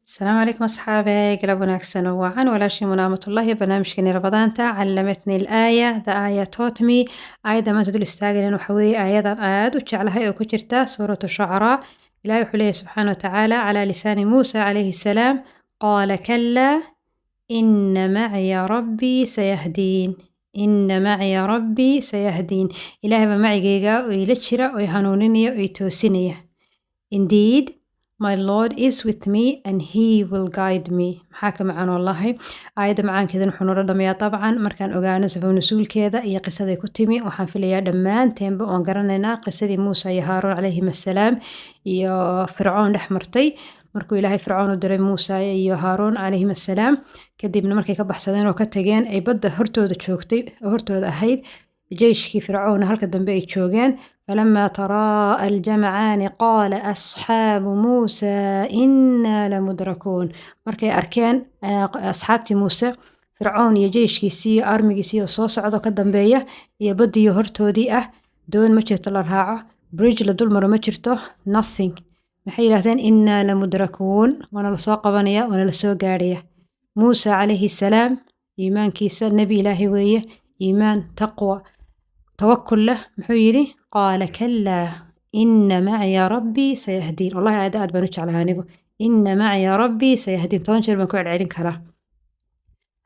السلام عليكم أصحابي قلب wanaagsan oo wacan walaashii munaamatullahi barnaamijkeeni rabadaanta callamatni الآية the ayah taught me aayadda maanta dul istaagayna waxa weeye aayadan aad u jeclahay oo ku jirta suuratu shucaraa ilaahay wuxuu leeyahay subxaana wa tacaala calaa lisaani muusa calayhi salaam qaala kalaa ina maciya rabbii sayahdiin ina maciya rabbii sayahdiin ilaahay baa macigayga oo ila jira oo i hanuuninaya oo i toosinaya indeed my Lord is with me and he will guide me maxaa ka macaan wallahi aayadda macaankeedan wuxuu noola dhamayaa dabcan markaan ogaano sabab nasuulkeeda iyo qisaday ku timi waxaan filayaa dhammaanteenba oon garanaynaa qisadii muusa iyo haaruun calayhim assalaam iyo fircoon dhex martay markuu ilaahay fircoon u diray muusa iyo haaruun calayhim assalaam kadibna markay ka baxsadeen oo ka tageen ay badda hortooda joogtay oo hortooda ahayd jeyshkii fircoona halka dambe ay joogeen فلما تراءى الجمعان قال أصحاب موسى إنا لمدركون markay arkeen asxaabtii muuse fircoon iyo jeyshkiisii armigiisii oo soo socdo ka dambeeya iyo baddiyo hortoodii ah doon ma jirto la raaco bridge la dul maro ma jirto nothing maxay yidhaahdeen innaa lamudrakuun waana la soo qabanaya waana la soo gaadhaya muuse calayhi salaam iimaankiisa nebi ilaahi weeye iimaan taqwa توكل له محيري قال كلا إن معي ربي سيهدين والله عاد بنوش على هانيقو إن معي ربي سيهدين تونشر بنكو على عيدين كلا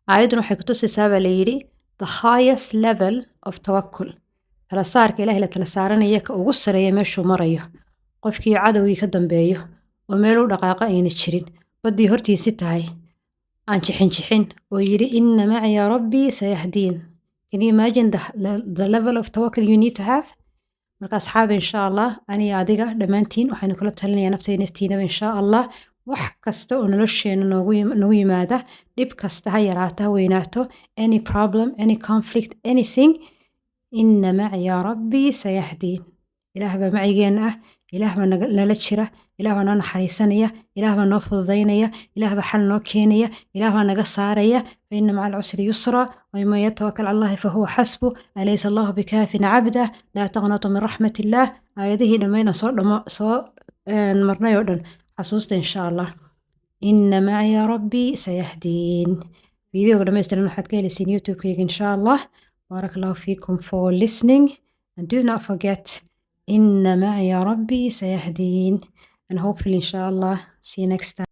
عايدنا حكتوسي سابا ليري the highest level of توكل تلا صارك إلهي لتلا سارنا يك وقصر يمشو مريو قفكي عدو يكدن بيو وميلو دقاقا ينتشرين بدي هرتي ستاي شحين ويري إن معي ربي سيهدين. Can you imagine the level of tawakkul you need to have? marka asxaab insha Allah aniga adiga dhamaantiin waxaan kula talinayaa naftiina insha Allah wax kasta oo nolosheena noogu yimaada dhib kasta ha yaraato ha weynaato any problem any conflict anything inna maciya rabbii sayahdiin ilaah baa macigeena ah ilaah baa nala jira ilaah baa noo naxariisanaya ilaah baa noo fududaynaya ilaah baa xal noo keenaya ilaah baa naga saaraya fa inna maca alcusri yusra ومن يتوكل على الله فهو حسبه أليس الله بكاف عبده لا تقنطوا من رحمة الله هذه لما صور مرنا يودن حسوست إن شاء الله إن معي ربي سيهدين فيديو لما يستلم حد كي لسين يوتيوب إن شاء الله بارك الله فيكم for listening and do not forget إن معي ربي سيهدين and hopefully إن شاء الله see you next time